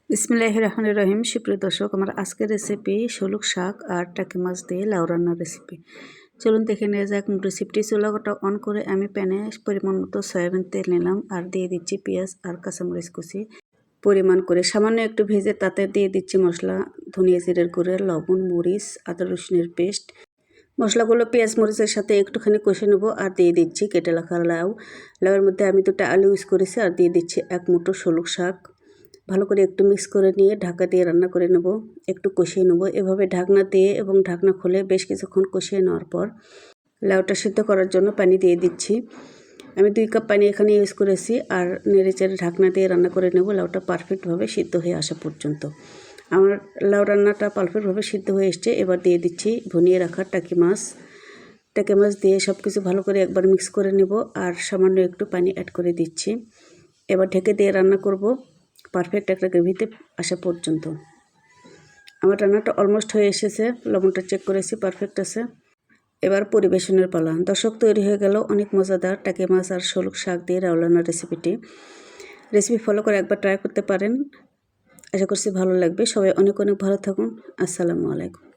বিসমিল্লাহির রহমানির রহিম। সুপ্রিয় দর্শক, আমার আজকের রেসিপি শলুক শাক আর টাকি মাছ দিয়ে লাউ রান্নার রেসিপি। চলুন দেখে নেওয়া যাক রেসিপিটি। চুলাটা অন করে আমি প্যানে পরিমাণ মতো সয়াবিন তেল নিলাম আর দিয়ে দিচ্ছি পেঁয়াজ আর কাঁচামরিচ কুচি পরিমাণ করে সামান্য একটু ভেজে তাতে দিয়ে দিচ্ছি মশলা, ধনিয়া জিরের গুঁড়ো, লবণ, মরিচ, আদা রসুনের পেস্ট। মশলাগুলো পেঁয়াজ মরিচের সাথে একটুখানি কষে নেব আর দিয়ে দিচ্ছি কেটে রাখা লাউয়ের মধ্যে আমি 2টা আলু ইউজ করেছি আর দিয়ে দিচ্ছি 1 মুঠো শলুক শাক। ভালো করে একটু মিক্স করে নিয়ে ঢাকা দিয়ে রান্না করে নেব, একটু কষিয়ে নেব। এভাবে ঢাকনা দিয়ে এবং ঢাকনা খুলে বেশ কিছুক্ষণ কষিয়ে নেওয়ার পর লাউটা সিদ্ধ করার জন্য পানি দিয়ে দিচ্ছি। আমি 2 কাপ পানি এখানে ইউজ করেছি আর নেড়েচেড়ে ঢাকনা দিয়ে রান্না করে নেব লাউটা পারফেক্টভাবে সিদ্ধ হয়ে আসা পর্যন্ত। আমার লাউ রান্নাটা পারফেক্টভাবে সিদ্ধ হয়ে এসছে। এবার দিয়ে দিচ্ছি ভুনিয়ে রাখা টাকি মাছ দিয়ে সব কিছু ভালো করে একবার মিক্স করে নেব আর সামান্য একটু পানি অ্যাড করে দিচ্ছি। এবার ঢেকে দিয়ে রান্না করব পারফেক্ট একটা গ্রেভিতে আসা পর্যন্ত। আমার রান্নাটা অলমোস্ট হয়ে এসেছে, লবণটা চেক করেছি, পারফেক্ট আছে। এবার পরিবেশনের পালা। দর্শক, তৈরি হয়ে গেল অনেক মজাদার টাকি মাছ আর শলুক শাক দিয়ে লাউ রান্নার রেসিপি ফলো করে একবার ট্রাই করতে পারেন। আশা করছি ভালো লাগবে। সবাই অনেক অনেক ভালো থাকুন। আসসালামু আলাইকুম।